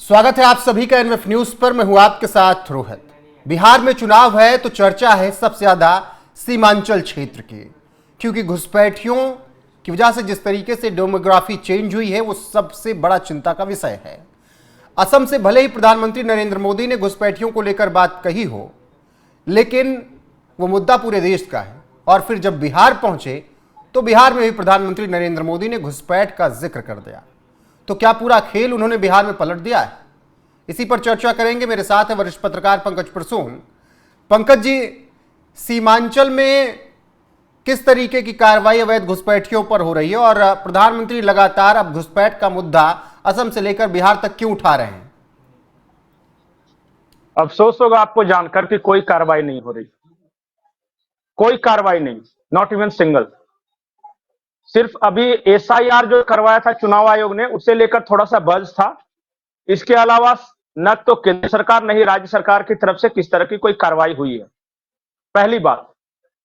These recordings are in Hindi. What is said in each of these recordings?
स्वागत है आप सभी का एनएफ न्यूज पर। मैं हूं आपके साथ रोहित। बिहार में चुनाव है तो चर्चा है सबसे ज्यादा सीमांचल क्षेत्र की, क्योंकि घुसपैठियों की वजह से जिस तरीके से डेमोग्राफी चेंज हुई है वो सबसे बड़ा चिंता का विषय है। असम से भले ही प्रधानमंत्री नरेंद्र मोदी ने घुसपैठियों को लेकर बात कही हो, लेकिन वो मुद्दा पूरे देश का है। और फिर जब बिहार पहुंचे तो बिहार में भी प्रधानमंत्री नरेंद्र मोदी ने घुसपैठ का जिक्र कर दिया। तो क्या पूरा खेल उन्होंने बिहार में पलट दिया है? इसी पर चर्चा करेंगे। मेरे साथ है वरिष्ठ पत्रकार पंकज प्रसून। पंकज जी, सीमांचल में किस तरीके की कार्रवाई अवैध घुसपैठियों पर हो रही है और प्रधानमंत्री लगातार अब घुसपैठ का मुद्दा असम से लेकर बिहार तक क्यों उठा रहे हैं? अफसोस होगा आपको जानकर कि कोई कार्रवाई नहीं हो रही, कोई कार्रवाई नहीं, नॉट इवन सिंगल। सिर्फ अभी एसआईआर जो करवाया था चुनाव आयोग ने, उसे लेकर थोड़ा सा बज़ था। इसके अलावा न तो केंद्र सरकार न ही राज्य सरकार की तरफ से किस तरह की कोई कार्रवाई हुई है, पहली बात।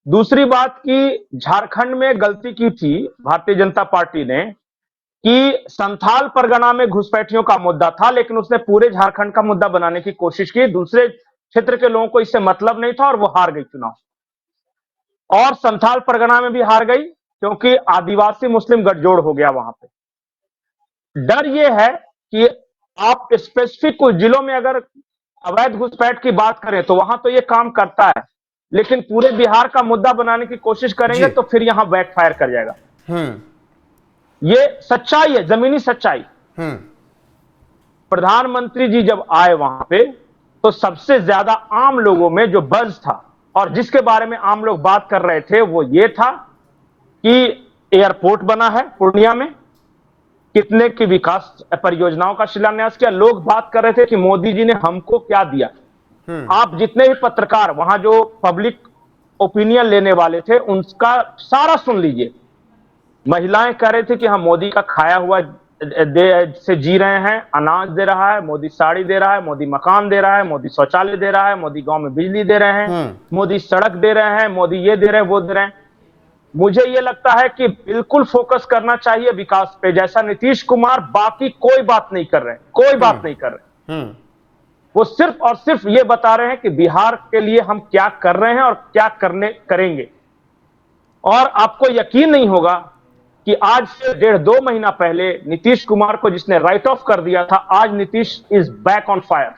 दूसरी बात कि झारखंड में गलती की थी भारतीय जनता पार्टी ने कि संथाल परगना में घुसपैठियों का मुद्दा था, लेकिन उसने पूरे झारखंड का मुद्दा बनाने की कोशिश की। दूसरे क्षेत्र के लोगों को इससे मतलब नहीं था और वो हार गई चुनाव। और संथाल परगना में भी हार गई क्योंकि आदिवासी मुस्लिम गठजोड़ हो गया वहां पे। डर यह है कि आप स्पेसिफिक कुछ जिलों में अगर अवैध घुसपैठ की बात करें तो वहां तो ये काम करता है, लेकिन पूरे बिहार का मुद्दा बनाने की कोशिश करेंगे तो फिर यहां बैकफायर कर जाएगा। ये सच्चाई है, जमीनी सच्चाई। प्रधानमंत्री जी जब आए वहां पे तो सबसे ज्यादा आम लोगों में जो बज़ था और जिसके बारे में आम लोग बात कर रहे थे वो ये था कि एयरपोर्ट बना है पूर्णिया में, कितने की विकास परियोजनाओं का शिलान्यास किया। लोग बात कर रहे थे कि मोदी जी ने हमको क्या दिया। आप जितने भी पत्रकार वहां जो पब्लिक ओपिनियन लेने वाले थे उनका सारा सुन लीजिए। महिलाएं कह रहे थे कि हम मोदी का खाया हुआ से जी रहे हैं, अनाज दे रहा है मोदी, साड़ी दे रहा है मोदी, मकान दे रहा है मोदी, शौचालय दे रहा है मोदी, गांव में बिजली दे रहे हैं मोदी, सड़क दे रहे हैं मोदी, ये दे रहे हैं वो दे रहे हैं। मुझे ये लगता है कि बिल्कुल फोकस करना चाहिए विकास पे, जैसा नीतीश कुमार बाकी कोई बात नहीं कर रहे, कोई बात नहीं कर रहे। वो सिर्फ और सिर्फ ये बता रहे हैं कि बिहार के लिए हम क्या कर रहे हैं और क्या करेंगे। और आपको यकीन नहीं होगा कि आज से 1.5-2 महीना पहले नीतीश कुमार को जिसने राइट ऑफ कर दिया था, आज Nitish is back on fire.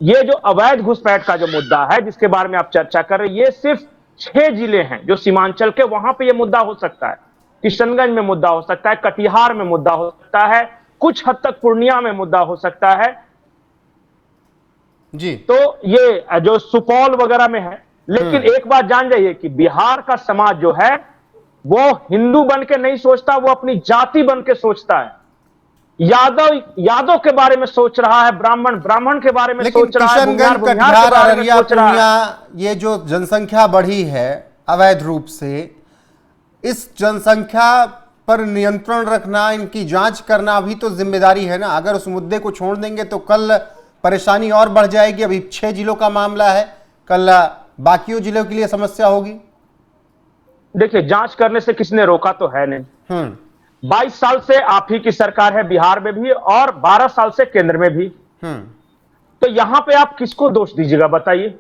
ये जो अवैध घुसपैठ का जो मुद्दा है जिसके बारे में आप चर्चा कर रहे हैं, ये सिर्फ 6 जिले हैं जो सीमांचल के, वहां पे ये मुद्दा हो सकता है। किशनगंज में मुद्दा हो सकता है, कटिहार में मुद्दा हो सकता है, कुछ हद तक पूर्णिया में मुद्दा हो सकता है जी। तो ये जो सुपौल वगैरह में है। लेकिन एक बात जान जाइए कि बिहार का समाज जो है वो हिंदू बन के नहीं सोचता, वो अपनी जाति बन के सोचता है। यादव के बारे में सोच रहा है, ब्राह्मण के बारे में सोच रहा है, किशनगंज, कटिहार, अररिया, पूर्णिया, ये जो जनसंख्या बढ़ी है अवैध रूप से, इस जनसंख्या पर नियंत्रण रखना, इनकी जांच करना भी तो जिम्मेदारी है ना। अगर उस मुद्दे को छोड़ देंगे तो कल परेशानी और बढ़ जाएगी। अभी 6 जिलों का मामला है, कल बाकियों जिलों के लिए समस्या होगी। देखिए, जांच करने से किसने रोका तो है नहीं। 22 साल से आप ही की सरकार है बिहार में भी और 12 साल से केंद्र में भी। तो यहां पे आप किसको दोष दीजिएगा बताइए।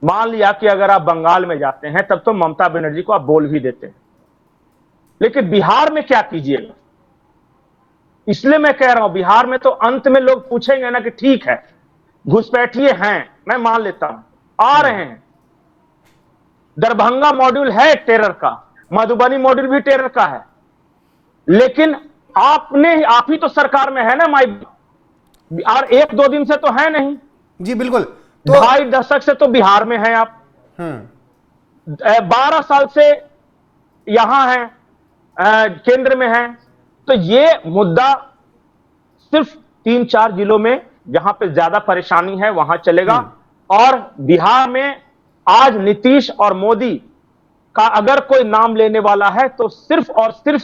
मान लिया कि अगर आप बंगाल में जाते हैं तब तो ममता बनर्जी को आप बोल भी देते हैं, लेकिन बिहार में क्या कीजिएगा। इसलिए मैं कह रहा हूं बिहार में तो अंत में लोग पूछेंगे ना कि ठीक है घुसपैठिए हैं, मैं मान लेता हूं, आ रहे हैं। दरभंगा मॉड्यूल है टेरर का, मधुबनी मॉड्यूल भी टेरर का है, लेकिन आप ही तो सरकार में है ना माई, और 1-2 दिन से तो है नहीं जी। बिल्कुल, तो 2.5 दशक से तो बिहार में है आप। 12 साल से यहां है, केंद्र में है। तो ये मुद्दा सिर्फ 3-4 जिलों में जहां पे ज्यादा परेशानी है वहां चलेगा। और बिहार में आज नीतीश और मोदी का अगर कोई नाम लेने वाला है तो सिर्फ और सिर्फ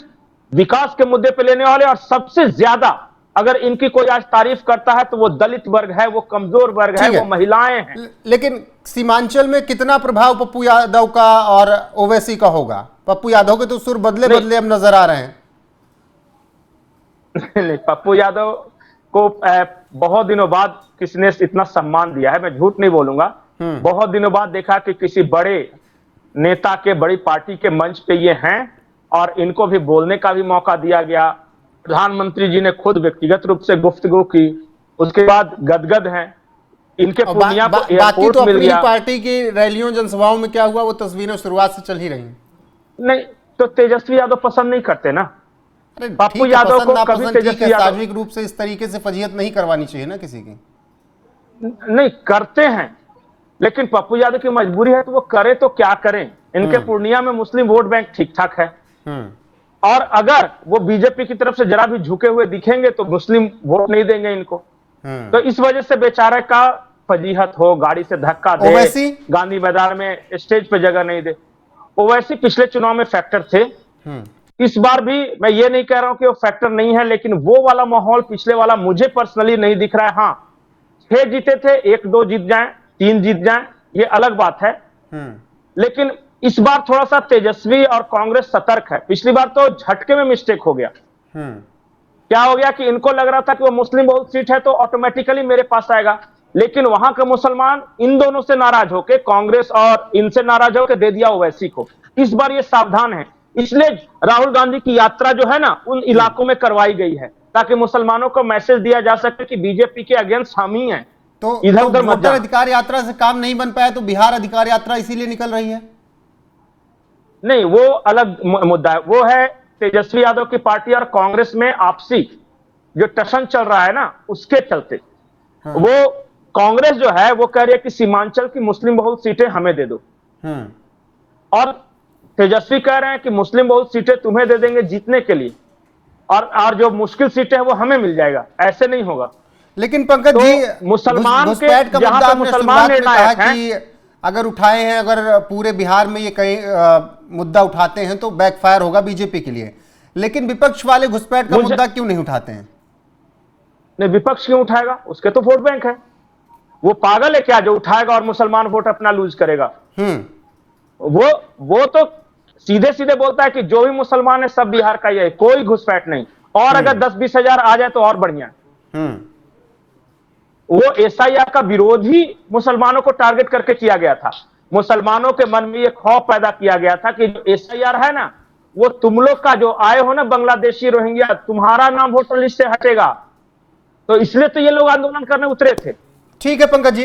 विकास के मुद्दे पे लेने वाले, और सबसे ज्यादा अगर इनकी कोई आज तारीफ करता है तो वो दलित वर्ग है, वो कमजोर वर्ग है, वो महिलाएं हैं। लेकिन सीमांचल में कितना प्रभाव पप्पू यादव का और ओवैसी का होगा? पप्पू यादव के तो सुर बदले अब नजर आ रहे हैं। नहीं, पप्पू यादव को बहुत दिनों बाद किसी ने इतना सम्मान दिया है, मैं झूठ नहीं बोलूंगा। बहुत दिनों बाद देखा कि किसी बड़े नेता के, बड़ी पार्टी के मंच पे ये हैं और इनको भी बोलने का भी मौका दिया गया। प्रधानमंत्री जी ने खुद व्यक्तिगत रूप से गुफ्तगू की, उसके बाद गदगद हैं। इनके और पूर्णिया को बाकी एयरपोर्ट तो मिल अपनी ही गया। पार्टी की रैलियों जनसभाओं में क्या हुआ वो तस्वीरें शुरुआत से चल ही रही हैं। नहीं तो तेजस्वी यादव पसंद नहीं करते ना। अरे पप्पू ठीक है, यादव पसंद को कभी नापसंद ठीक तेजस्वी है, यादव सार्वजनिक रूप से इस तरीके से फजीहत नहीं करवानी चाहिए ना किसी की। नहीं करते हैं, लेकिन पप्पू यादव की मजबूरी है तो वो करे तो क्या करें। इनके पूर्णिया में मुस्लिम वोट बैंक ठीक ठाक है, और अगर वो बीजेपी की तरफ से जरा भी झुके हुए दिखेंगे तो मुस्लिम वोट नहीं देंगे इनको। तो इस वजह से बेचारे का फजीहत हो, गाड़ी से धक्का दे, ओवैसी गांधी मैदान में स्टेज पे जगह नहीं दे। ओवैसी पिछले चुनाव में फैक्टर थे, इस बार भी मैं ये नहीं कह रहा हूं कि वो फैक्टर नहीं है, लेकिन वो वाला माहौल पिछले वाला मुझे पर्सनली नहीं दिख रहा है। हाँ, 6 जीते थे, 1-2 जीत जाएं, 3 जीत जाएं, ये अलग बात है। लेकिन इस बार थोड़ा सा तेजस्वी और कांग्रेस सतर्क है। पिछली बार तो झटके में मिस्टेक हो गया। क्या हो गया कि इनको लग रहा था कि वो मुस्लिम बहुल सीट है तो ऑटोमेटिकली मेरे पास आएगा, लेकिन वहां के मुसलमान इन दोनों से नाराज होकर, कांग्रेस और इनसे नाराज होकर दे दिया ओवैसी को। इस बार ये सावधान है, इसलिए राहुल गांधी की यात्रा जो है ना उन इलाकों में करवाई गई है, ताकि मुसलमानों को मैसेज दिया जा सके कि बीजेपी के अगेंस्ट हम ही हैं, तो इधर उधर मत वोटर जाना। अधिकार यात्रा से काम नहीं बन पाया तो बिहार अधिकार यात्रा इसीलिए निकल रही है। नहीं, वो अलग मुद्दा है। वो है तेजस्वी यादव की पार्टी और कांग्रेस में आपसी जो टशन चल रहा है ना, उसके चलते वो कांग्रेस जो है वो कह रही है कि सीमांचल की मुस्लिम बहुल सीटें हमें दे दो, और तेजस्वी कह रहे हैं कि मुस्लिम बहुल सीटें तुम्हें दे देंगे जीतने के लिए, और जो मुश्किल सीटें हैं वो हमें मिल जाएगा। ऐसे नहीं होगा। लेकिन पंकज तो जी, मुसलमान के घुसपैठ का जहां मुद्दा पे आपने मुसलमान शुरुआत में कहा निर्णायक हैं, कि अगर उठाए हैं, अगर पूरे बिहार में ये कई मुद्दा उठाते हैं तो बैकफायर होगा बीजेपी के लिए, लेकिन विपक्ष वाले घुसपैठ का मुद्दा क्यों नहीं उठाते हैं? नहीं, विपक्ष क्यों उठाएगा? उसके तो वोट बैंक है। वो पागल है क्या जो उठाएगा और मुसलमान वोट अपना लूज करेगा? वो तो सीधे सीधे बोलता है कि जो भी मुसलमान है सब बिहार का ही है, कोई घुसपैठ नहीं, और अगर 10-20 हजार आ जाए तो और बढ़िया। वो एसआईआर का विरोध ही मुसलमानों को टारगेट करके किया गया था। मुसलमानों के मन में यह खौफ पैदा किया गया था कि जो एसआईआर है ना, वो तुम लोग का जो आए हो ना बांग्लादेशी रोहिंग्या, तुम्हारा नाम वोटर लिस्ट से हटेगा। तो इसलिए तो ये लोग आंदोलन करने उतरे थे। ठीक है पंकज जी,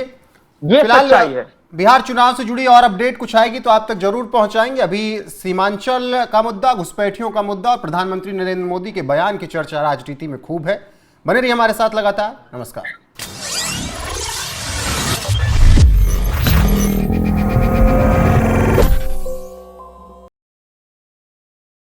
ये सच्चाई है। बिहार चुनाव से जुड़ी और अपडेट कुछ आएगी तो आप तक जरूर पहुंचाएंगे। अभी सीमांचल का मुद्दा, घुसपैठियों का मुद्दा और प्रधानमंत्री नरेंद्र मोदी के बयान की चर्चा राजनीति में खूब है। बने रहिए हमारे साथ लगातार। नमस्कार।